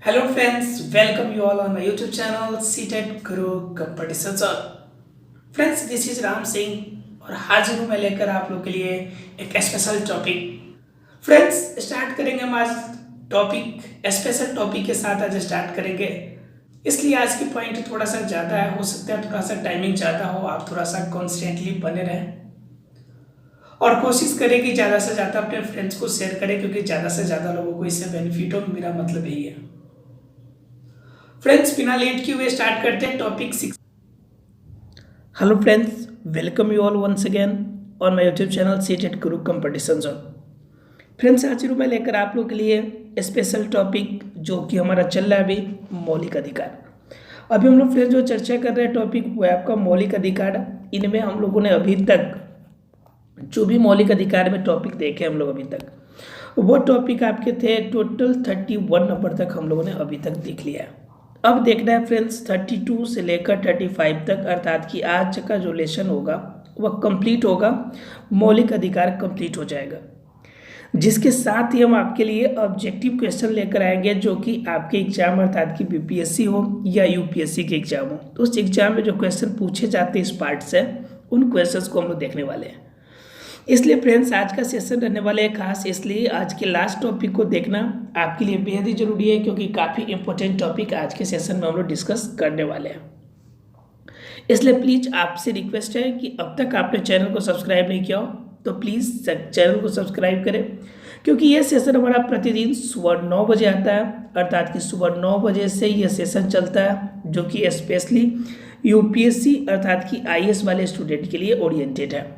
Hello friends, welcome you all on my YouTube channel CTET Guru Competition Zone. Friends this is Ram Singh और हाजिर हूँ मैं लेकर आप लोग के लिए एक स्पेशल टॉपिक। फ्रेंड्स स्टार्ट करेंगे हम आज टॉपिक स्पेशल टॉपिक के साथ आज स्टार्ट करेंगे। इसलिए आज की पॉइंट थोड़ा सा ज़्यादा है, हो सकता है थोड़ा सा टाइमिंग ज़्यादा हो, आप थोड़ा सा कॉन्स्टेंटली बने रहें और कोशिश करें कि ज़्यादा से ज़्यादा अपने फ्रेंड्स को शेयर करें, क्योंकि ज़्यादा से ज़्यादा लोगों को इससे बेनिफिट हो, मेरा मतलब यही है। फ्रेंड्स बिना लेट किए हुए स्टार्ट करते हैं topic 6। Hello friends, welcome you all once again on my YouTube channel CTET Guru competition zone. Friends आज मैं लेकर आप लोग के लिए स्पेशल टॉपिक जो कि हमारा चल रहा है अभी, मौलिक अधिकार। अभी हम लोग फ्रेंड्स जो चर्चा कर रहे हैं टॉपिक वो है आपका मौलिक अधिकार। इनमें हम लोगों ने अभी तक जो भी मौलिक अधिकार में टॉपिक देखे हम लोग अभी तक, वो टॉपिक आपके थे टोटल 31 नंबर तक हम लोगों ने अभी तक देख लिया है। अब देखना है फ्रेंड्स 32 से लेकर 35 तक, अर्थात कि आज का जो लेसन होगा वह कंप्लीट होगा, मौलिक अधिकार कंप्लीट हो जाएगा। जिसके साथ ही हम आपके लिए ऑब्जेक्टिव क्वेश्चन लेकर आएंगे जो कि आपके एग्जाम अर्थात कि बीपीएससी हो या यूपीएससी के एग्जाम हो, तो उस एग्जाम में जो क्वेश्चन पूछे जाते हैं इस पार्ट से, उन क्वेश्चंस को हम लोग देखने वाले हैं। इसलिए फ्रेंड्स आज का सेशन रहने वाले है खास, इसलिए आज के लास्ट टॉपिक को देखना आपके लिए बेहद ही जरूरी है, क्योंकि काफ़ी इंपॉर्टेंट टॉपिक आज के सेशन में हम लोग डिस्कस करने वाले हैं। इसलिए प्लीज़ आपसे रिक्वेस्ट है कि अब तक आपने चैनल को सब्सक्राइब नहीं किया हो तो प्लीज़ चैनल को सब्सक्राइब करें, क्योंकि ये सेशन हमारा प्रतिदिन सुबह 9 बजे आता है, अर्थात कि सुबह 9 बजे से ये सेशन चलता है जो कि स्पेशली यूपीएससी अर्थात कि आईएएस वाले स्टूडेंट के लिए ओरिएंटेड है।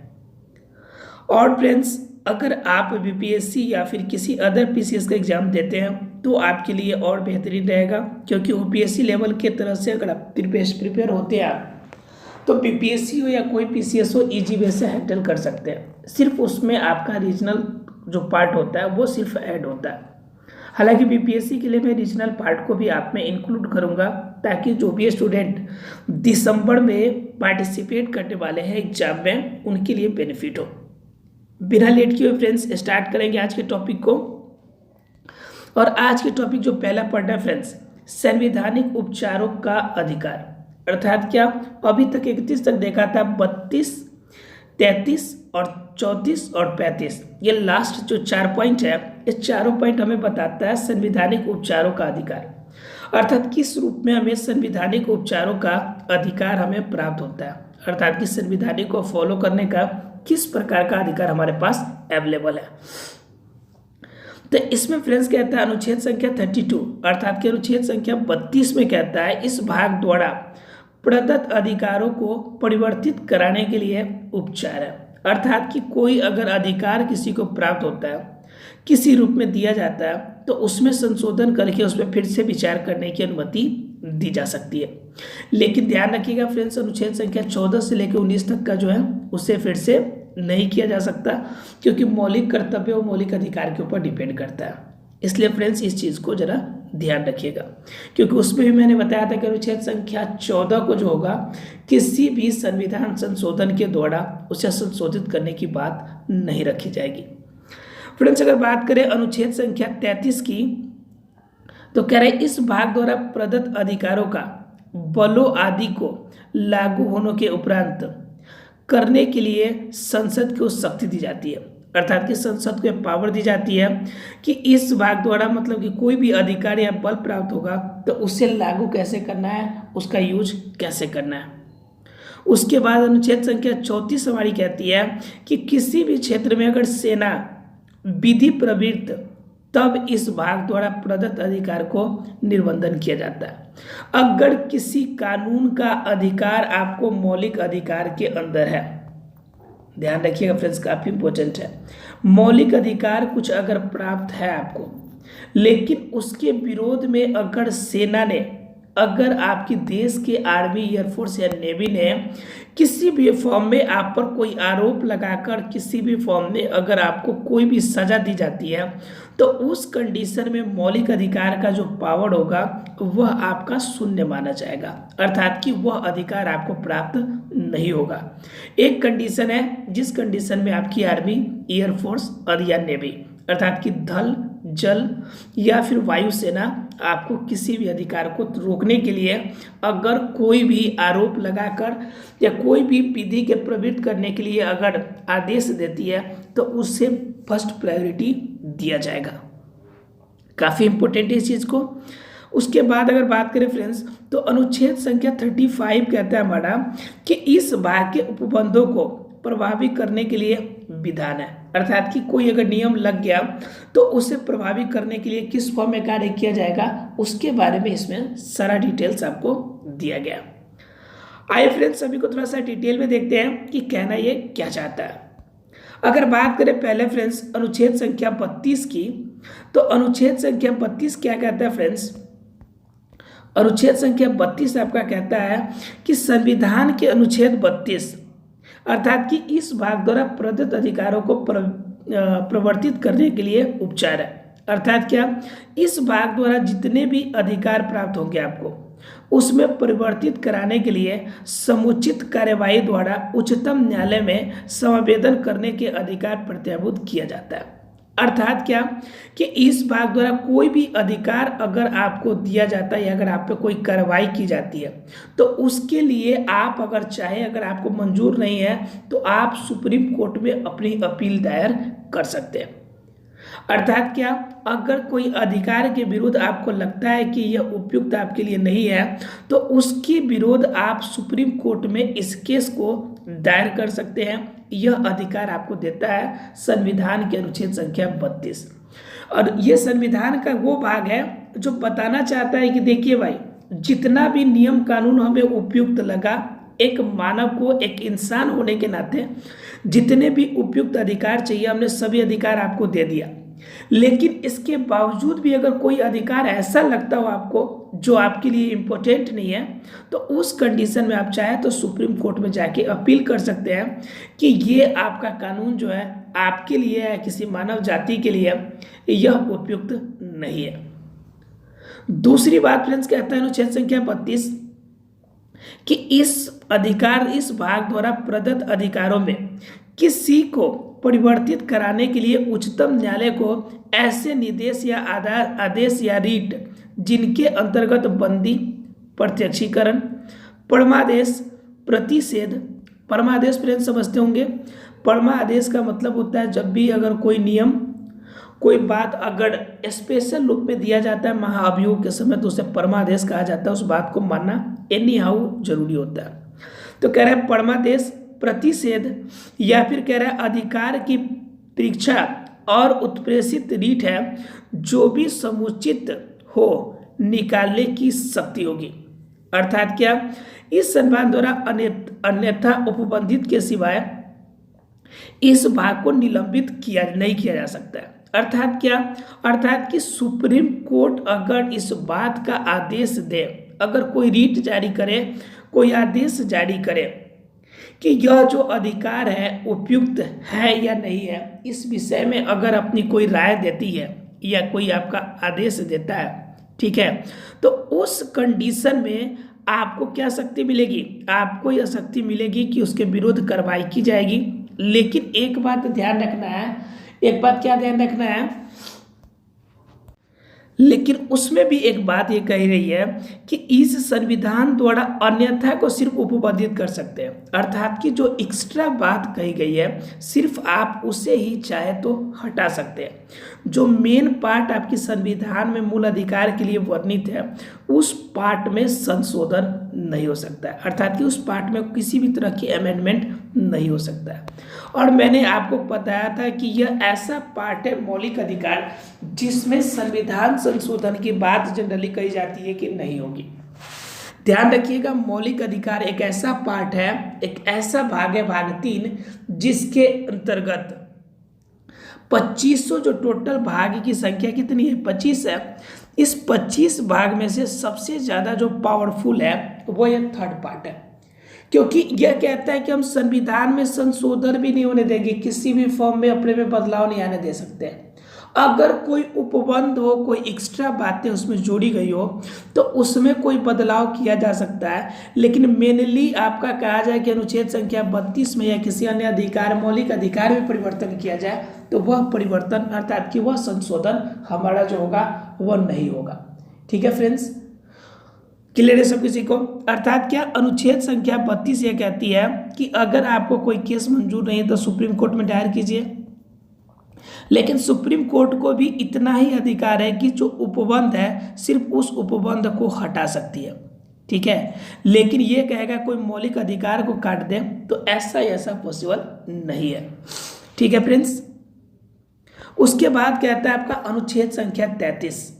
और फ्रेंड्स अगर आप बीपीएससी या फिर किसी अदर पीसीएस का एग्जाम देते हैं तो आपके लिए और बेहतरीन रहेगा, क्योंकि यूपीएससी लेवल के तरह से अगर आप प्रिपेयर होते हैं आप, तो बीपीएससी हो या कोई पीसीएस हो इजी वे से हैंडल कर सकते हैं। सिर्फ उसमें आपका रीजनल जो पार्ट होता है वो सिर्फ ऐड होता है। हालांकि बीपीएससी के लिए मैं रीजनल पार्ट को भी आप में इंक्लूड करूंगा, ताकि जो भी स्टूडेंट दिसंबर में पार्टिसिपेट करने वाले हैं एग्जाम में उनके लिए बेनिफिट हो। बिना लेट किए हुए फ्रेंड्स स्टार्ट करेंगे आज के टॉपिक को। और आज के टॉपिक जो पहला पढ़ना है फ्रेंड्स, संवैधानिक उपचारों का अधिकार, अर्थात क्या अभी तक 31 तक देखा था, 32, 33 और 34 और 35, ये लास्ट जो 4 पॉइंट है, ये चारों पॉइंट हमें बताता है संवैधानिक उपचारों का अधिकार, अर्थात किस रूप में हमें संवैधानिक उपचारों का अधिकार हमें प्राप्त होता है, अर्थात कि संविधानिक को फॉलो करने का किस प्रकार का अधिकार हमारे पास अवेलेबल है। तो इसमें फ्रेंड्स कहता है अनुच्छेद संख्या 32 अर्थात कि अनुच्छेद संख्या 32 में कहता है इस भाग द्वारा प्रदत्त अधिकारों को परिवर्तित कराने के लिए उपचार है, अर्थात कि कोई अगर अधिकार किसी को प्राप्त होता है, किसी रूप में दिया जाता है, तो उसमें संशोधन करके उसमें फिर से विचार करने की अनुमति दी जा सकती है। लेकिन ध्यान रखिएगा फ्रेंड्स, अनुच्छेद संख्या 14 से लेकर 19 तक का जो है उससे फिर से नहीं किया जा सकता, क्योंकि मौलिक कर्तव्य और मौलिक अधिकार के ऊपर डिपेंड करता है। इसलिए फ्रेंड्स इस चीज़ को जरा ध्यान रखिएगा, क्योंकि उसमें भी मैंने बताया था कि अनुच्छेद संख्या 14 को जो होगा किसी भी संविधान संशोधन के द्वारा उसे संशोधित करने की बात नहीं रखी जाएगी। फ्रेंड्स अगर बात करें अनुच्छेद संख्या 33 की, तो कह रहे इस भाग द्वारा प्रदत्त अधिकारों का बलों आदि को लागू होने के उपरांत करने के लिए संसद को शक्ति दी जाती है, अर्थात कि संसद को पावर दी जाती है कि इस भाग द्वारा मतलब कि कोई भी अधिकार या बल प्राप्त होगा तो उसे लागू कैसे करना है, उसका यूज कैसे करना है। उसके बाद अनुच्छेद संख्या 34 हमारी कहती है कि किसी भी क्षेत्र में अगर सेना विधि प्रवृत्त, तब इस भाग द्वारा प्रदत्त अधिकार को निर्बंधन किया जाता है। अगर किसी कानून का अधिकार आपको मौलिक अधिकार के अंदर है, ध्यान रखिएगा फ्रेंड्स काफी इंपॉर्टेंट है, मौलिक अधिकार कुछ अगर प्राप्त है आपको, लेकिन उसके विरोध में अगर सेना ने, अगर आपकी देश के आर्मी, एयरफोर्स या नेवी ने किसी भी फॉर्म में आप पर कोई आरोप लगाकर किसी भी फॉर्म में अगर आपको कोई भी सजा दी जाती है, तो उस कंडीशन में मौलिक अधिकार का जो पावर होगा वह आपका शून्य माना जाएगा, अर्थात कि वह अधिकार आपको प्राप्त नहीं होगा। एक कंडीशन है जिस कंडीशन में आपकी आर्मी, एयरफोर्स और या नेवी अर्थात कि जल या फिर वायुसेना आपको किसी भी अधिकार को रोकने के लिए अगर कोई भी आरोप लगाकर या कोई भी विधि के प्रवृत्त करने के लिए अगर आदेश देती है तो उससे फर्स्ट प्रायोरिटी दिया जाएगा। काफ़ी इंपॉर्टेंट है इस चीज़ को। उसके बाद अगर बात करें फ्रेंड्स तो अनुच्छेद संख्या 35 कहता है हमारा कि इस भाग के उपबंधों को प्रभावी करने के लिए विधान है, अर्थात कि कोई अगर नियम लग गया तो उसे प्रभावी करने के लिए किस फॉर्म में कार्य किया जाएगा उसके बारे में इसमें सारा डिटेल्स आपको दिया गया। आइए फ्रेंड्स सभी को थोड़ा सा डिटेल में देखते हैं कि कहना ये क्या चाहता है। अगर बात करें पहले फ्रेंड्स अनुच्छेद संख्या 32 की, तो अनुच्छेद संख्या 32 क्या कहता है फ्रेंड्स? अनुच्छेद संख्या 32 आपका कहता है कि संविधान के अनुच्छेद 32 अर्थात कि इस भाग द्वारा प्रदत्त अधिकारों को प्रवर्तित करने के लिए उपचार है। अर्थात क्या, इस भाग द्वारा जितने भी अधिकार प्राप्त होंगे आपको उसमें परिवर्तित कराने के लिए समुचित कार्यवाही द्वारा उच्चतम न्यायालय में समावेदन करने के अधिकार प्रत्याभूत किया जाता है। अर्थात क्या कि इस भाग द्वारा कोई भी अधिकार अगर आपको दिया जाता है या अगर आप पे कोई कार्रवाई की जाती है तो उसके लिए आप अगर चाहे, अगर आपको मंजूर नहीं है तो आप सुप्रीम कोर्ट में अपनी अपील दायर कर सकते हैं। अर्थात क्या, अगर कोई अधिकार के विरुद्ध आपको लगता है कि यह उपयुक्त आपके लिए नहीं है तो उसके विरुद्ध आप सुप्रीम कोर्ट में इस केस को दायर कर सकते हैं। यह अधिकार आपको देता है संविधान के अनुच्छेद संख्या 32। और यह संविधान का वो भाग है जो बताना चाहता है कि देखिए भाई, जितना भी नियम कानून हमें उपयुक्त लगा, एक मानव को, एक इंसान होने के नाते जितने भी उपयुक्त अधिकार चाहिए हमने सभी अधिकार आपको दे दिया। लेकिन इसके बावजूद भी अगर कोई अधिकार ऐसा लगता हो आपको जो आपके लिए इम्पोर्टेंट नहीं है तो उस कंडीशन में आप चाहे तो सुप्रीम कोर्ट में जाके अपील कर सकते हैं कि ये आपका कानून जो है आपके लिए है, किसी मानव जाति के लिए यह उपयुक्त नहीं है। दूसरी बात फ्रेंड्स कहता है अनुच्छेद संख्या 32 कि इस भाग द्वारा प्रदत्त अधिकारों में किसी को परिवर्तित कराने के लिए उच्चतम न्यायालय को ऐसे निर्देश या आदेश या रीट जिनके अंतर्गत बंदी, प्रत्यक्षीकरण, परमादेश, प्रतिषेध, परमादेश फ्रेंड्स समझते होंगे। परमादेश का मतलब होता है जब भी अगर कोई नियम, कोई बात अगर स्पेशल रूप में दिया जाता है महाअभियोग के समय तो उसे परमादेश कहा जाता है। उस बात को मानना एनी हाउ जरूरी होता है। तो कह रहा है परमादेश, प्रतिषेध या फिर कह रहा है अधिकार की परीक्षा और उत्प्रेषित रीट है जो भी समुचित हो निकालने की शक्ति होगी। अर्थात क्या, इस संविधान द्वारा अन्यथा उपबंधित के सिवाय इस भाग को निलंबित नहीं किया जा सकता है। अर्थात क्या, अर्थात कि सुप्रीम कोर्ट अगर इस बात का आदेश दे, अगर कोई रीट जारी करे, कोई आदेश जारी करे कि यह जो अधिकार है उपयुक्त है या नहीं है, इस विषय में अगर अपनी कोई राय देती है या कोई आपका आदेश देता है, ठीक है, तो उस कंडीशन में आपको क्या शक्ति मिलेगी? आपको यह शक्ति मिलेगी कि उसके विरुद्ध कार्रवाई की जाएगी। लेकिन एक बात ध्यान रखना है, एक बात क्या ध्यान रखना है, लेकिन उसमें भी एक बात ये कही रही है कि इस संविधान द्वारा अन्यथा को सिर्फ उपबंधित कर सकते हैं। अर्थात कि जो एक्स्ट्रा बात कही गई है सिर्फ आप उसे ही चाहे तो हटा सकते हैं। जो मेन पार्ट आपकी संविधान में मूल अधिकार के लिए वर्णित है उस पार्ट में संशोधन नहीं हो सकता है। अर्थात कि उस पार्ट में किसी भी तरह की अमेंडमेंट नहीं हो सकता है। और मैंने आपको बताया था कि यह ऐसा पार्ट है मौलिक अधिकार जिसमें संविधान संशोधन की बात जनरली कही जाती है कि नहीं होगी। ध्यान रखिएगा, मौलिक अधिकार एक ऐसा पार्ट है, एक ऐसा भाग है, भाग 3, जिसके अंतर्गत 2500 जो टोटल भाग की संख्या कितनी है, 25 है। इस 25 भाग में से सबसे ज़्यादा जो पावरफुल है वो ये थर्ड पार्ट है, क्योंकि यह कहता है कि हम संविधान में संशोधन भी नहीं होने देंगे, किसी भी फॉर्म में अपने में बदलाव नहीं आने दे सकते हैं। अगर कोई उपबंध हो, कोई एक्स्ट्रा बातें उसमें जोड़ी गई हो तो उसमें कोई बदलाव किया जा सकता है, लेकिन मेनली आपका कहा जाए कि अनुच्छेद संख्या 32 में या किसी अन्य अधिकार, मौलिक अधिकार में परिवर्तन किया जाए तो वह परिवर्तन अर्थात कि वह संशोधन हमारा जो होगा वह नहीं होगा। ठीक है फ्रेंड्स, क्लियर है सब किसी को? अर्थात क्या अनुच्छेद संख्या 32 ये कहती है कि अगर आपको कोई केस मंजूर नहीं है तो सुप्रीम कोर्ट में दायर कीजिए, लेकिन सुप्रीम कोर्ट को भी इतना ही अधिकार है कि जो उपबंध है सिर्फ उस उपबंध को हटा सकती है। ठीक है, लेकिन ये कहेगा कोई मौलिक अधिकार को काट दे तो ऐसा पॉसिबल नहीं है। ठीक है फ्रेंड्स, उसके बाद कहता है आपका अनुच्छेद संख्या 33।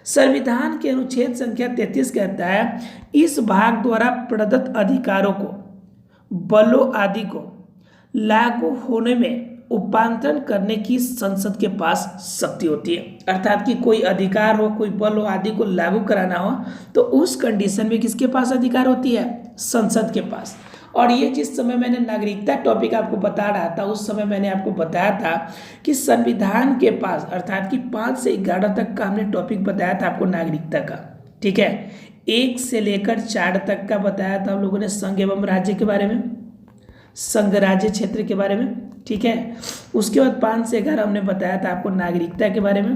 संविधान के अनुच्छेद संख्या 33 कहता है इस भाग द्वारा प्रदत्त अधिकारों को, बलों आदि को लागू होने में उपांतरण करने की संसद के पास शक्ति होती है। अर्थात कि कोई अधिकार हो, कोई बल हो आदि को लागू कराना हो तो उस कंडीशन में किसके पास अधिकार होती है? संसद के पास। और ये जिस समय मैंने नागरिकता टॉपिक आपको बता रहा था उस समय मैंने आपको बताया था कि संविधान के पास अर्थात कि 5 से 11 तक का हमने टॉपिक बताया था आपको नागरिकता का। ठीक है, 1 से लेकर 4 तक का बताया था हम लोगों ने संघ एवं राज्य के बारे में, संघ राज्य क्षेत्र के बारे में। ठीक है, उसके बाद 5 से 11 हमने बताया था आपको नागरिकता के बारे में,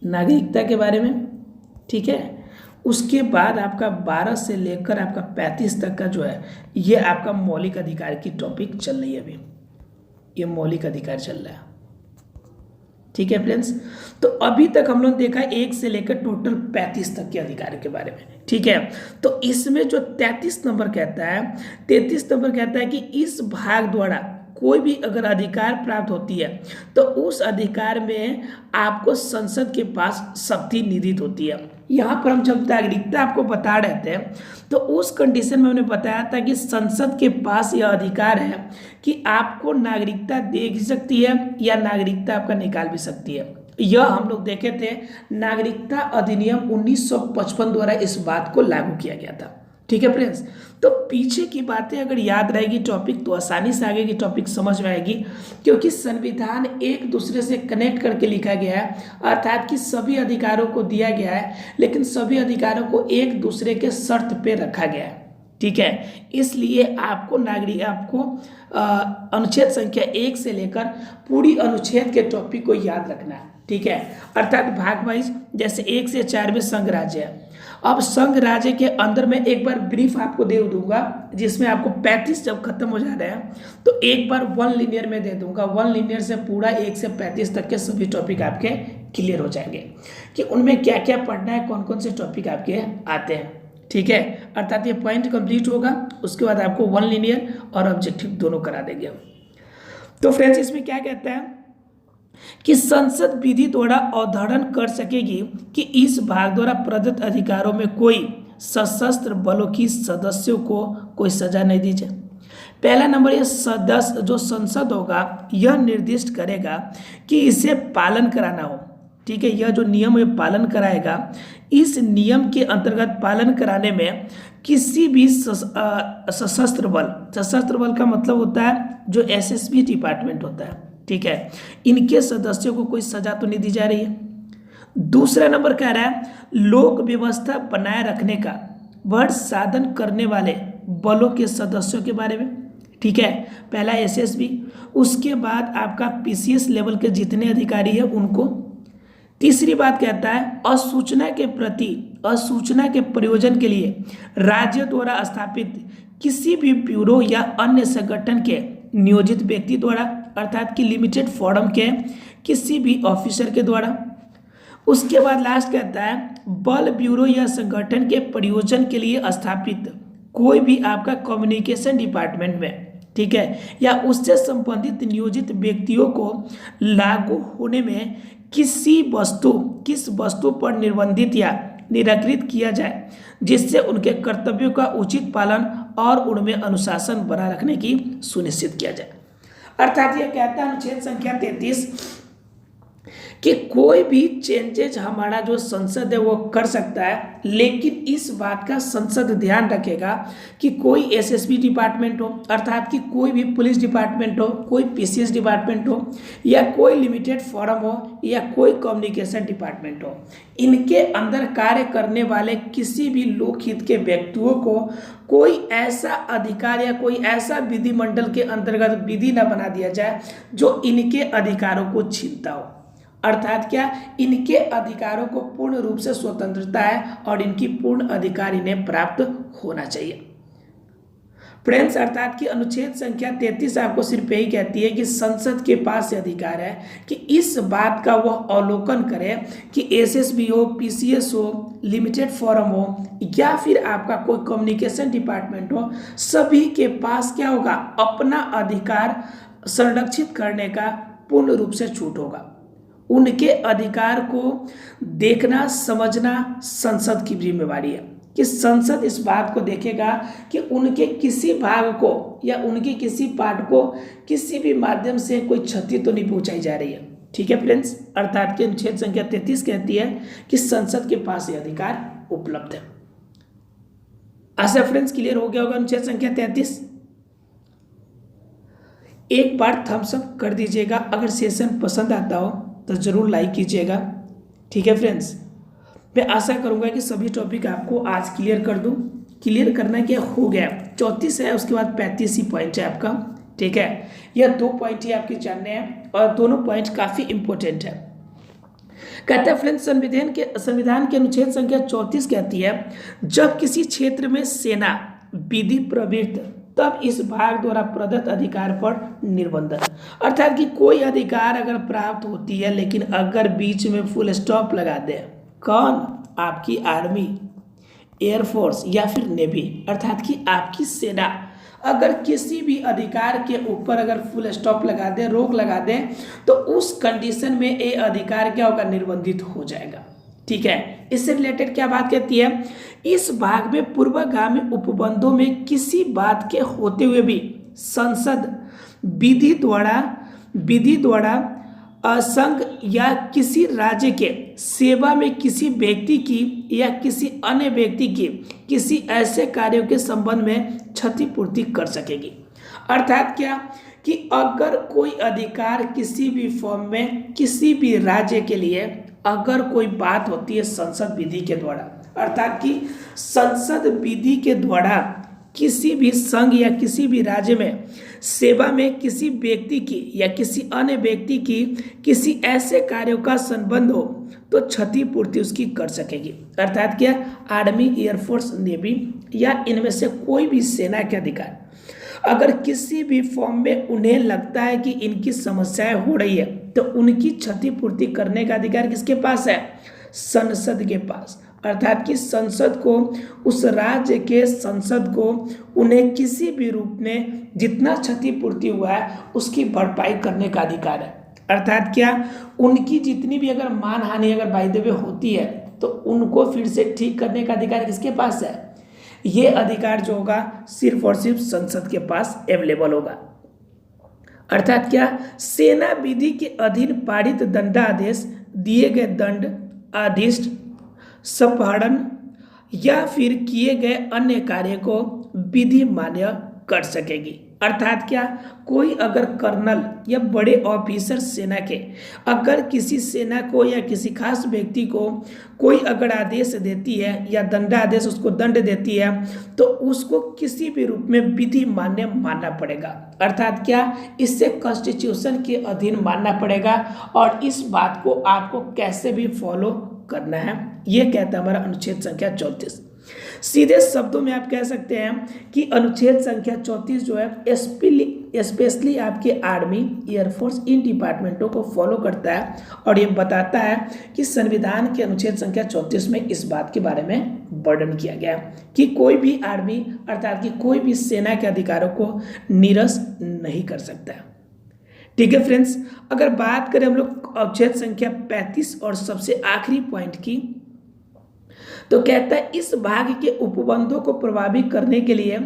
नागरिकता के बारे में। ठीक है, उसके बाद आपका 12 से लेकर आपका 35 तक का जो है ये आपका मौलिक अधिकार की टॉपिक चल रही है। अभी ये मौलिक अधिकार चल रहा है। ठीक है फ्रेंड्स, तो अभी तक हम लोग देखा 1 से लेकर टोटल 35 तक के अधिकार के बारे में। ठीक है, तो इसमें जो 33 नंबर कहता है, 33 नंबर कहता है कि इस भाग द्वारा कोई भी अगर अधिकार प्राप्त होती है तो उस अधिकार में आपको संसद के पास शक्ति निहित होती है। यहाँ पर हम जब नागरिकता आपको बता रहे थे तो उस कंडीशन में हमने बताया था कि संसद के पास यह अधिकार है कि आपको नागरिकता दे भी सकती है या नागरिकता आपका निकाल भी सकती है। यह हम लोग देखे थे, नागरिकता अधिनियम 1955 द्वारा इस बात को लागू किया गया था। ठीक है फ्रेंड्स, तो पीछे की बातें अगर याद रहेगी टॉपिक तो आसानी से आगे की टॉपिक समझ में आएगी, क्योंकि संविधान एक दूसरे से कनेक्ट करके लिखा गया है। अर्थात कि सभी अधिकारों को दिया गया है लेकिन सभी अधिकारों को एक दूसरे के शर्त पे रखा गया है। ठीक है, इसलिए आपको अनुच्छेद संख्या 1 से लेकर पूरी अनुच्छेद के टॉपिक को याद रखना है। ठीक है, अर्थात भाग वाइज जैसे 1 से 4 में संघ राज्य है। अब संघ राज्य के अंदर मैं एक बार ब्रीफ आपको दे दूंगा जिसमें आपको 35 जब खत्म हो जा रहे हैं तो एक बार 1 लीनियर में दे दूंगा। 1 लीनियर से पूरा 1 से 35 तक के सभी टॉपिक आपके क्लियर हो जाएंगे कि उनमें क्या क्या पढ़ना है, कौन कौन से टॉपिक आपके आते हैं। ठीक है, अर्थात ये पॉइंट कंप्लीट होगा, उसके बाद आपको 1 लीनियर और ऑब्जेक्टिव दोनों करा देंगे। तो फ्रेंड्स इसमें क्या कहता है कि संसद विधि द्वारा अवधारण कर सकेगी कि इस भाग द्वारा प्रदत्त अधिकारों में कोई सशस्त्र बलों की सदस्यों को कोई सजा नहीं दी जाए। पहला नंबर, ये सदस्य जो संसद होगा यह निर्दिष्ट करेगा कि इसे पालन कराना हो। ठीक है, यह जो नियम है पालन कराएगा। इस नियम के अंतर्गत पालन कराने में किसी भी सशस्त्र बल का मतलब होता है जो एसएसबी डिपार्टमेंट होता है। ठीक है, इनके सदस्यों को कोई सजा तो नहीं दी जा रही है। दूसरा नंबर कह रहा है लोक व्यवस्था बनाए रखने का बड़ साधन करने वाले बलों के सदस्यों के बारे में। ठीक है, पहला एसएसबी, उसके बाद आपका पीसीएस लेवल के जितने अधिकारी हैं उनको। तीसरी बात कहता है असूचना के प्रयोजन के लिए राज्य द्वारा स्थापित किसी भी ब्यूरो या अन्य संगठन के नियोजित व्यक्ति द्वारा, अर्थात कि लिमिटेड फॉरम के किसी भी ऑफिसर के द्वारा। उसके बाद लास्ट कहता है बल, ब्यूरो या संगठन के प्रयोजन के लिए स्थापित कोई भी आपका कम्युनिकेशन डिपार्टमेंट में, ठीक है, या उससे संबंधित नियोजित व्यक्तियों को लागू होने में किस वस्तु पर निर्बंधित या निराकृत किया जाए जिससे उनके कर्तव्यों का उचित पालन और उनमें अनुशासन बना रखने की सुनिश्चित किया जाए। अर्थात यह कहता है अनुच्छेद संख्या 33 कि कोई भी चेंजेज हमारा जो संसद है वो कर सकता है, लेकिन इस बात का संसद ध्यान रखेगा कि कोई एसएसबी डिपार्टमेंट हो, अर्थात कि कोई भी पुलिस डिपार्टमेंट हो, कोई पीसीएस डिपार्टमेंट हो, या कोई लिमिटेड फोरम हो, या कोई कम्युनिकेशन डिपार्टमेंट हो, इनके अंदर कार्य करने वाले किसी भी लोकहित के व्यक्तियों को कोई ऐसा अधिकार या कोई ऐसा विधिमंडल के अंतर्गत विधि न बना दिया जाए जो इनके अधिकारों को छीनता हो। अर्थात क्या, इनके अधिकारों को पूर्ण रूप से स्वतंत्रता है और इनकी पूर्ण अधिकार इन्हें प्राप्त होना चाहिए। फ्रेंड्स, अर्थात कि अनुच्छेद संख्या 33 आपको सिर्फ यही कहती है कि संसद के पास ये अधिकार है कि इस बात का वह अवलोकन करे कि एसएसबी हो, पीसीएस हो, लिमिटेड फोरम हो, या फिर आपका कोई कम्युनिकेशन डिपार्टमेंट हो, सभी के पास क्या होगा, अपना अधिकार संरक्षित करने का पूर्ण रूप से छूट होगा। उनके अधिकार को देखना समझना संसद की जिम्मेवारी है कि संसद इस बात को देखेगा कि उनके किसी भाग को या उनके किसी पार्ट को किसी भी माध्यम से कोई क्षति तो नहीं पहुंचाई जा रही है। ठीक है फ्रेंड्स, अर्थात कि अनुच्छेद संख्या 33 कहती है कि संसद के पास ये अधिकार उपलब्ध है। आशा फ्रेंड्स क्लियर हो गया होगा अनुच्छेद संख्या 33। एक बार थम्स अप कर दीजिएगा, अगर सेशन पसंद आता हो तो जरूर लाइक कीजिएगा। ठीक है फ्रेंड्स, मैं आशा करूंगा कि सभी टॉपिक आपको आज क्लियर कर दूं। क्लियर करना क्या हो गया, 34 है, उसके बाद 35 ही पॉइंट है आपका। ठीक है, यह 2 पॉइंट ही आपके जानने हैं और दोनों पॉइंट काफी इंपॉर्टेंट है। कहता है फ्रेंड्स, संविधान के अनुच्छेद संख्या 34 कहती है, जब किसी क्षेत्र में सेना विधि प्रवृत्त तब इस भाग द्वारा प्रदत्त अधिकार पर निर्बंधन। अर्थात कि कोई अधिकार अगर प्राप्त होती है लेकिन अगर बीच में फुल स्टॉप लगा दे, कौन, आपकी आर्मी, एयरफोर्स या फिर नेवी, अर्थात कि आपकी सेना अगर किसी भी अधिकार के ऊपर अगर फुल स्टॉप लगा दे, रोक लगा दे, तो उस कंडीशन में ये अधिकार क्या होगा, निर्बंधित हो जाएगा। ठीक है, इससे रिलेटेड क्या बात कहती है, इस भाग में पूर्वगामी उपबंधों में किसी बात के होते हुए भी संसद विधि द्वारा असंघ या किसी राज्य के सेवा में किसी व्यक्ति की या किसी अन्य व्यक्ति की किसी ऐसे कार्यों के संबंध में क्षतिपूर्ति कर सकेगी। अर्थात क्या कि अगर कोई अधिकार किसी भी फॉर्म में किसी भी राज्य के लिए अगर कोई बात होती है संसद विधि के द्वारा, अर्थात कि संसद विधि के द्वारा किसी भी संघ या किसी भी राज्य में सेवा में किसी व्यक्ति की या किसी अन्य व्यक्ति की किसी ऐसे कार्यों का संबंध हो तो क्षतिपूर्ति उसकी कर सकेगी। अर्थात क्या, आर्मी, एयरफोर्स, नेवी या इनमें से कोई भी सेना के अधिकार अगर किसी भी फॉर्म में उन्हें लगता है कि इनकी समस्याएं हो रही है तो उनकी क्षतिपूर्ति करने का अधिकार किसके पास है, संसद के पास। अर्थात कि संसद को, उस राज्य के संसद को उन्हें किसी भी रूप में जितना क्षतिपूर्ति हुआ है उसकी भरपाई करने का अधिकार है। अर्थात क्या, उनकी जितनी भी अगर मानहानि अगर बाय द वे होती है तो उनको फिर से ठीक करने का अधिकार किसके पास है, ये अधिकार जो होगा सिर्फ और सिर्फ संसद के पास अवेलेबल होगा। अर्थात क्या, सेना विधि के अधीन पारित दंडादेश दिए गए दंड, आदिष्ट, संपहरण या फिर किए गए अन्य कार्य को विधि मान्य कर सकेगी। अर्थात क्या, कोई अगर कर्नल या बड़े ऑफिसर सेना के अगर किसी सेना को या किसी खास व्यक्ति को कोई अगर आदेश देती है या दंडादेश उसको दंड देती है तो उसको किसी भी रूप में विधि मान्य मानना पड़ेगा। अर्थात क्या, इसे कॉन्स्टिट्यूशन के अधीन मानना पड़ेगा और इस बात को आपको कैसे भी फॉलो करना है, ये कहता है हमारा अनुच्छेद संख्या 34। सीधे शब्दों में आप कह सकते हैं कि अनुच्छेद संख्या 34 जो है स्पेशली आपके आर्मी, एयरफोर्स, इन डिपार्टमेंटों को फॉलो करता है और ये बताता है कि संविधान के अनुच्छेद संख्या 34 में इस बात के बारे में वर्णन किया गया कि कोई भी आर्मी अर्थात कि कोई भी सेना के अधिकारों को निरस्त नहीं कर सकता। ठीक है फ्रेंड्स, अगर बात करें हम लोग अनुच्छेद संख्या 35 और सबसे आखिरी पॉइंट की, तो कहता है इस भाग के उपबंधों को प्रभावित करने के लिए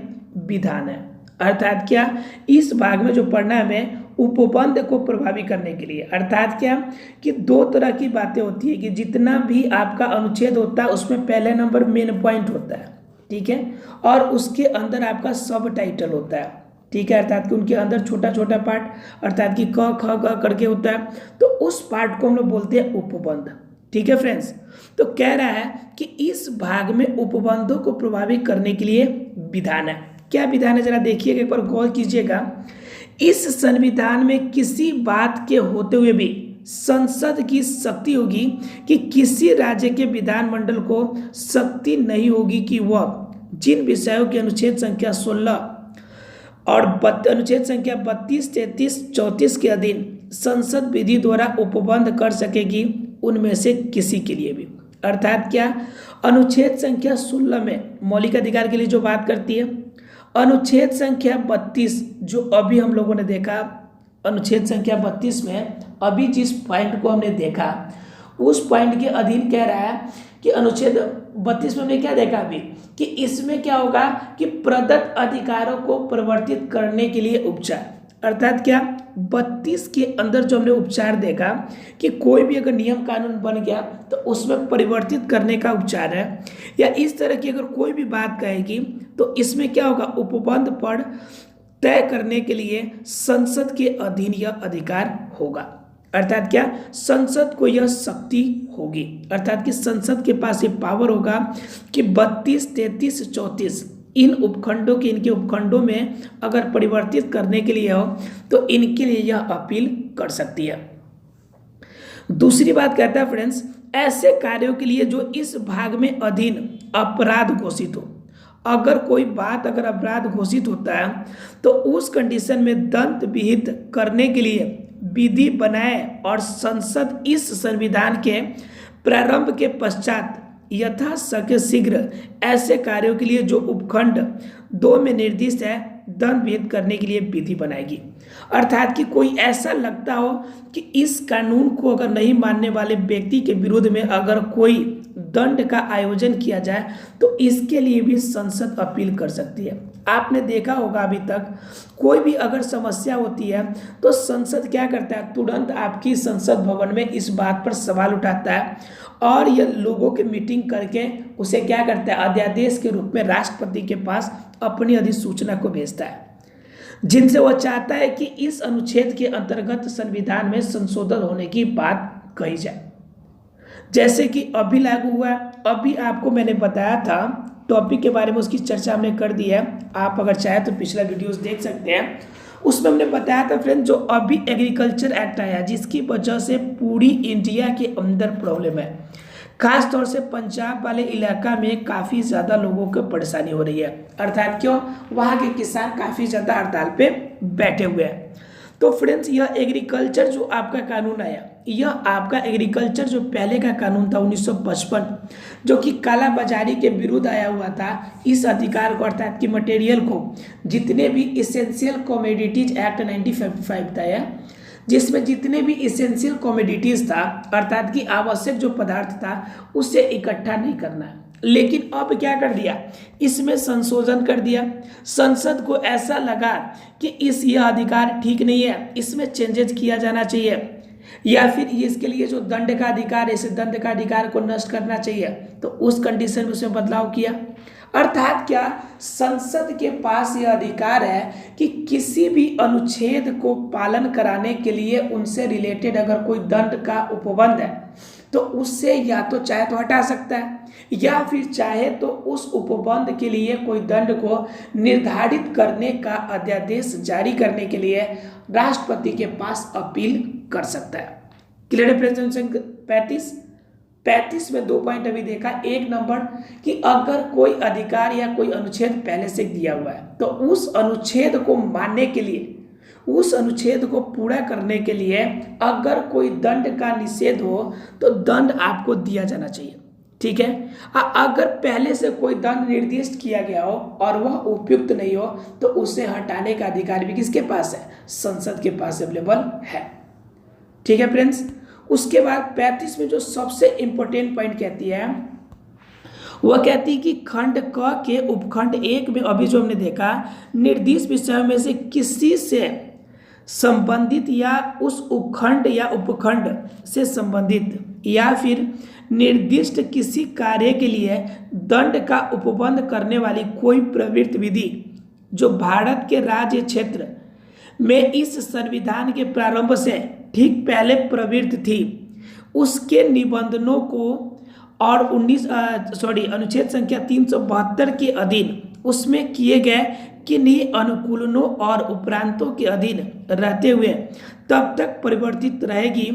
विधान है। अर्थात क्या, इस भाग में जो पढ़ना है उपबंध को प्रभावी करने के लिए। अर्थात क्या कि दो तरह की बातें होती है कि जितना भी आपका अनुच्छेद होता है उसमें पहले नंबर मेन पॉइंट होता है, ठीक है, और उसके अंदर आपका सब टाइटल होता है, ठीक है, अर्थात कि उनके अंदर छोटा छोटा पार्ट अर्थात कि क ख ग करके होता है, तो उस पार्ट को हम लोग बोलते हैं उपबंध। ठीक है फ्रेंड्स, तो कह रहा है कि इस भाग में उपबंधों को प्रभावी करने के लिए विधान है। क्या विधान है जरा देखिएगा, एक बार गौर कीजिएगा। इस संविधान में किसी बात के होते हुए भी संसद की शक्ति होगी कि किसी राज्य के विधानमंडल को शक्ति नहीं होगी कि वह जिन विषयों के अनुच्छेद संख्या 16 और अनुच्छेद संख्या 32, 33, 34 के अधीन संसद विधि द्वारा उपबंध कर सकेगी उनमें से किसी के लिए भी। अर्थात क्या, अनुच्छेद संख्या 16 में मौलिक अधिकार के लिए जो बात करती है, अनुच्छेद संख्या 32 जो अभी हम लोगों ने देखा, अनुच्छेद संख्या 32 में अभी जिस पॉइंट को हमने देखा उस पॉइंट के अधीन कह रहा है कि अनुच्छेद 32 में हमने क्या देखा अभी कि इसमें क्या होगा कि प्रदत्त अधिकारों को परिवर्तित करने के लिए उपचार। अर्थात क्या, 32 के अंदर जो हमने उपचार देखा कि कोई भी अगर नियम कानून बन गया तो उसमें परिवर्तित करने का उपचार है, या इस तरह की अगर कोई भी बात कहेगी तो इसमें क्या होगा, उपबंध पर तय करने के लिए संसद के अधीन यह अधिकार होगा। अर्थात क्या, संसद को यह शक्ति होगी, अर्थात कि संसद के पास ये पावर होगा कि 32, 33, 34 इन उपखंडों के इनके उपखंडों में अगर परिवर्तित करने के लिए हो तो इनके लिए यह अपील कर सकती है। दूसरी बात कहता है फ्रेंड्स, ऐसे कार्यों के लिए जो इस भाग में अधीन अपराध घोषित हो। अगर कोई बात अगर अपराध घोषित होता है तो उस कंडीशन में दंड विहित करने के लिए विधि बनाए और संसद इस संविधान के प्रारंभ के पश्चात यथाशक्य शीघ्र ऐसे कार्यों के लिए जो उपखंड 2 में निर्दिष्ट है दंड विहित करने के लिए विधि बनाएगी। अर्थात कि कोई ऐसा लगता हो कि इस कानून को अगर नहीं मानने वाले व्यक्ति के विरुद्ध में अगर कोई दंड का आयोजन किया जाए तो इसके लिए भी संसद अपील कर सकती है। आपने देखा होगा अभी तक कोई भी अगर समस्या होती है तो संसद क्या करता है, तुरंत आपकी संसद भवन में इस बात पर सवाल उठाता है और यह लोगों की मीटिंग करके उसे क्या करता है, अध्यादेश के रूप में राष्ट्रपति के पास अपनी अधिसूचना को भेजता है, जिनसे वह चाहता है कि इस अनुच्छेद के अंतर्गत संविधान में संशोधन होने की बात कही जाए। जैसे कि अभी लागू हुआ, अभी आपको मैंने बताया था टॉपिक के बारे में, उसकी चर्चा हमने कर दी है। आप अगर चाहे तो पिछला वीडियोस देख सकते हैं, उसमें हमने बताया था फ्रेंड जो अभी एग्रीकल्चर एक्ट आया जिसकी वजह से पूरी इंडिया के अंदर प्रॉब्लम है, खास तौर से पंजाब वाले इलाका में काफ़ी ज़्यादा लोगों को परेशानी हो रही है। अर्थात क्यों, वहाँ के किसान काफ़ी ज़्यादा हड़ताल पे बैठे हुए हैं। तो फ्रेंड्स यह एग्रीकल्चर जो आपका कानून आया, यह आपका एग्रीकल्चर जो पहले का कानून था 1955 जो कि काला बाजारी के विरुद्ध आया हुआ था, इस अधिकार को अर्थात कि मटेरियल को जितने भी इसेंशियल कमोडिटीज एक्ट 1955 था यह, जिसमें जितने भी इसेंशियल कमोडिटीज था अर्थात कि आवश्यक जो पदार्थ था उसे इकट्ठा नहीं करना है। लेकिन अब क्या कर दिया, इसमें संशोधन कर दिया। संसद को ऐसा लगा कि यह अधिकार ठीक नहीं है, इसमें चेंजेस किया जाना चाहिए, या फिर इसके लिए जो दंड का अधिकार है इस दंड का अधिकार को नष्ट करना चाहिए, तो उस कंडीशन में उसमें बदलाव किया। अर्थात क्या, संसद के पास यह अधिकार है कि किसी भी अनुच्छेद को पालन कराने के लिए उनसे रिलेटेड अगर कोई दंड का उपबंध है तो उससे या तो चाहे तो हटा सकता है या फिर चाहे तो उस उपबंध के लिए कोई दंड को निर्धारित करने का अध्यादेश जारी करने के लिए राष्ट्रपति के पास अपील कर सकता है। क्लियर है फ्रेंड्स? 35 में 2 पॉइंट अभी देखा। 1 नंबर कि अगर कोई अधिकार या कोई अनुच्छेद पहले से दिया हुआ है तो उस अनुच्छेद को मानने के लिए, उस अनुच्छेद को पूरा करने के लिए अगर कोई दंड का निषेध हो तो दंड आपको दिया जाना चाहिए। ठीक है, अगर पहले से कोई दंड निर्दिष्ट किया गया हो और वह उपयुक्त नहीं हो तो उसे हटाने का अधिकार भी किसके पास है, संसद के पास अवेलेबल है। ठीक है फ्रेंड्स, उसके बाद 35 में जो सबसे इंपॉर्टेंट पॉइंट कहती है वह कहती है कि खंड क के उपखंड 1 में अभी जो हमने देखा निर्दिष्ट विषयों में से किसी से संबंधित या उस उपखंड या उपखंड से संबंधित या फिर निर्दिष्ट किसी कार्य के लिए दंड का उपबंध करने वाली कोई प्रवृत्ति विधि जो भारत के राज्य क्षेत्र में इस संविधान के प्रारंभ से ठीक पहले प्रवृत्त थी, उसके निबंधनों को और अनुच्छेद संख्या 372 के अधीन उसमें किए गए किन्हीं अनुकूलनों और उपरांतों के अधीन रहते हुए तब तक परिवर्तित रहेगी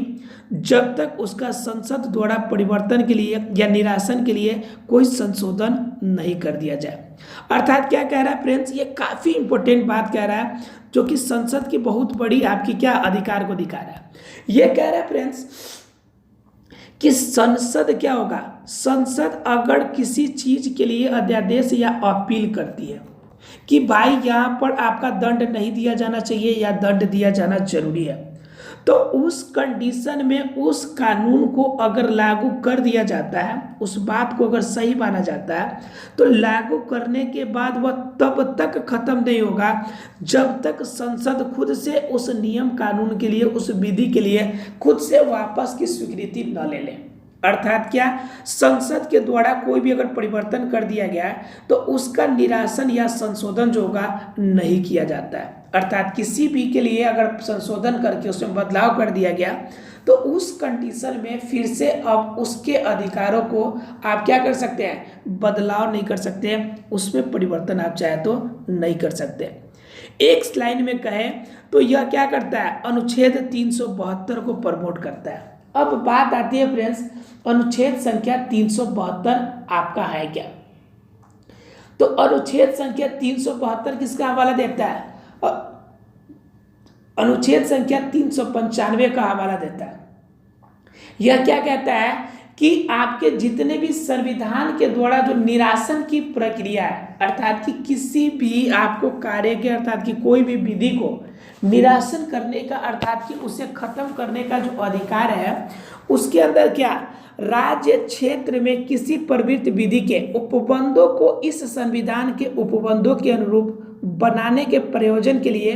जब तक उसका संसद द्वारा परिवर्तन के लिए या निरासन के लिए कोई संशोधन नहीं कर दिया जाए। अर्थात क्या कह रहा है फ्रेंड्स, ये काफी इंपॉर्टेंट बात कह रहा है जो कि संसद की बहुत बड़ी आपकी क्या अधिकार को दिखा रहा है। ये कह रहा है फ्रेंड्स कि संसद क्या होगा, संसद अगर किसी चीज के लिए अध्यादेश या अपील करती है कि भाई यहाँ पर आपका दंड नहीं दिया जाना चाहिए या दंड दिया जाना जरूरी है, तो उस कंडीशन में उस कानून को अगर लागू कर दिया जाता है, उस बात को अगर सही माना जाता है, तो लागू करने के बाद वह तब तक खत्म नहीं होगा जब तक संसद खुद से उस नियम कानून के लिए, उस विधि के लिए खुद से वापस की स्वीकृति न ले ले। अर्थात क्या, संसद के द्वारा कोई भी अगर परिवर्तन कर दिया गया है तो उसका निरासन या संशोधन जो होगा नहीं किया जाता है। अर्थात किसी भी के लिए अगर संशोधन करके उसमें बदलाव कर दिया गया तो उस कंडीशन में फिर से अब उसके अधिकारों को आप क्या कर सकते हैं, बदलाव नहीं कर सकते, उसमें परिवर्तन आप चाहे तो नहीं कर सकते। एक लाइन में कहें तो यह क्या करता है, अनुच्छेद 372 को प्रमोट करता है। अब बात आती है फ्रेंड्स, अनुच्छेद संख्या 372 आपका है क्या? तो अनुच्छेद संख्या 372 किसका हवाला देता है? अनुच्छेद संख्या 395 का हवाला देता है। यह क्या कहता है कि आपके जितने भी संविधान के द्वारा जो निरासन की प्रक्रिया है, अर्थात कि किसी भी आपको कार्य के, अर्थात कि कोई भी विधि को निरासन करने का, अर्थात कि उसे खत्म करने का जो अधिकार है, उसके अंदर क्या, राज्य क्षेत्र में किसी प्रवृत्त विधि के उपबंधों को इस संविधान के उपबंधों के अनुरूप बनाने के प्रयोजन के लिए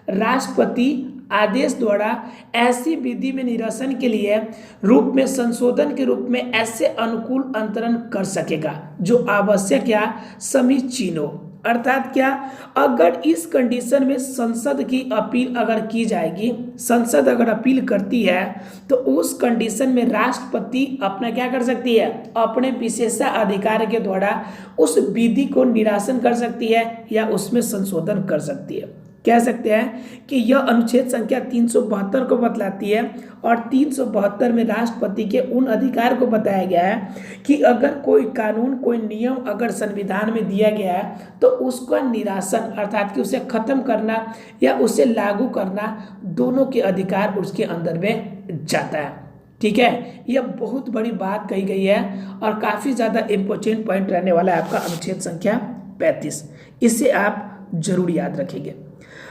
राष्ट्रपति आदेश द्वारा ऐसी विधि में निरसन के लिए रूप में संशोधन के रूप में ऐसे अनुकूल अंतरण कर सकेगा जो आवश्यक या समीचीन हो। अर्थात क्या, अगर इस कंडीशन में संसद की अपील अगर की जाएगी, संसद अगर अपील करती है तो उस कंडीशन में राष्ट्रपति अपना क्या कर सकती है, अपने विशेषाधिकार के द्वारा उस विधि को निरासन कर सकती है या उसमें संशोधन कर सकती है। कह सकते हैं कि यह अनुच्छेद संख्या 372 को बतलाती है और 372 में राष्ट्रपति के उन अधिकार को बताया गया है कि अगर कोई कानून, कोई नियम अगर संविधान में दिया गया है तो उसका निरासन, अर्थात कि उसे खत्म करना या उसे लागू करना, दोनों के अधिकार उसके अंदर में जाता है। ठीक है, यह बहुत बड़ी बात कही गई है और काफ़ी ज़्यादा इम्पोर्टेंट पॉइंट रहने वाला है आपका अनुच्छेद संख्या 35। इसे आप जरूर याद रखेंगे।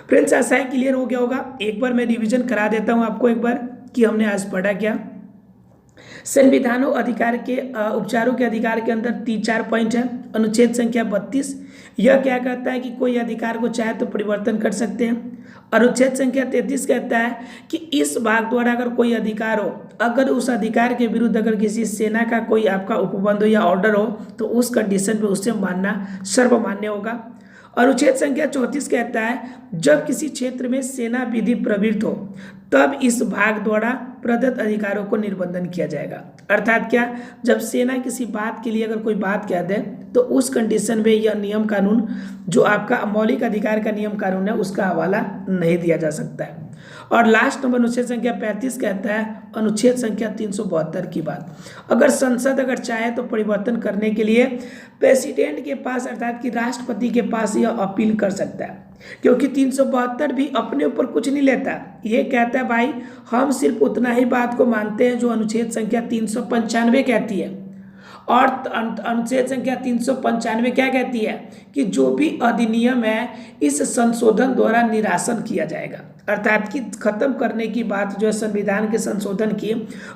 फ्रेंड्स, ऐसा ही क्लियर हो गया होगा। एक बार मैं रिवीजन करा देता हूं आपको एक बार कि हमने आज पढ़ा क्या। संविधानों अधिकार के उपचारों के अधिकार के अंदर 3-4 पॉइंट है। अनुच्छेद संख्या 32 यह क्या कहता है कि कोई अधिकार को चाहे तो परिवर्तन कर सकते हैं। अनुच्छेद संख्या 33 कहता है कि इस भाग द्वारा अगर कोई अधिकार हो, अगर उस अधिकार के विरुद्ध अगर किसी सेना का कोई आपका उपबंध हो या ऑर्डर हो तो उस कंडीशन पे उसे मानना सर्वमान्य होगा। अनुच्छेद संख्या 34 कहता है जब किसी क्षेत्र में सेना विधि प्रवृत्त हो तब इस भाग द्वारा प्रदत्त अधिकारों को निर्बंधन किया जाएगा। अर्थात क्या, जब सेना किसी बात के लिए अगर कोई बात कह दे तो उस कंडीशन में यह नियम कानून जो आपका मौलिक अधिकार का नियम कानून है उसका हवाला नहीं दिया जा सकता है। और लास्ट नंबर अनुच्छेद संख्या 35 कहता है अनुच्छेद संख्या 372 की बात, अगर संसद अगर चाहे तो परिवर्तन करने के लिए प्रेसिडेंट के पास, अर्थात कि राष्ट्रपति के पास यह अपील कर सकता है। क्योंकि 372 भी अपने ऊपर कुछ नहीं लेता, ये कहता है भाई हम सिर्फ उतना ही बात को मानते हैं जो अनुच्छेद संख्या 395 कहती है और अनुच्छेद संख्या 395 क्या कहती है कि जो भी अधिनियम है इस संशोधन द्वारा निरासन किया जाएगा, अर्थात कि खत्म करने की बात जो है संविधान के संशोधन की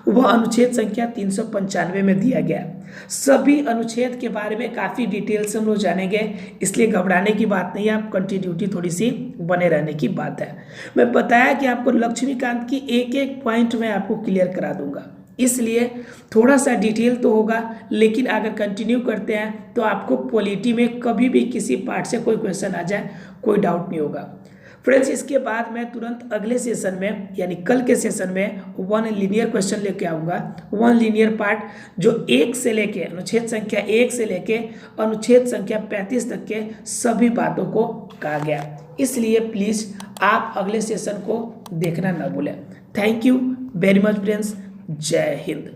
वह अनुच्छेद संख्या 395 में दिया गया। सभी अनुच्छेद के बारे में काफ़ी डिटेल से हम लोग जानेंगे, इसलिए घबराने की बात नहीं है, आप कंटिन्यूटी थोड़ी सी बने रहने की बात है। मैं बताया कि आपको लक्ष्मीकांत की एक एक पॉइंट मैं आपको क्लियर करा दूंगा, इसलिए थोड़ा सा डिटेल तो होगा, लेकिन अगर कंटिन्यू करते हैं तो आपको पॉलिटी में कभी भी किसी पार्ट से कोई क्वेश्चन आ जाए कोई डाउट नहीं होगा। फ्रेंड्स, इसके बाद मैं तुरंत अगले सेशन में यानी कल के सेशन में वन लीनियर क्वेश्चन लेके आऊँगा। वन लीनियर पार्ट जो 1 से लेके अनुच्छेद संख्या 1 से लेके अनुच्छेद संख्या 35 तक के सभी बातों को कहा गया, इसलिए प्लीज़ आप अगले सेशन को देखना ना भूलें। Thank you very much friends, जय हिंद।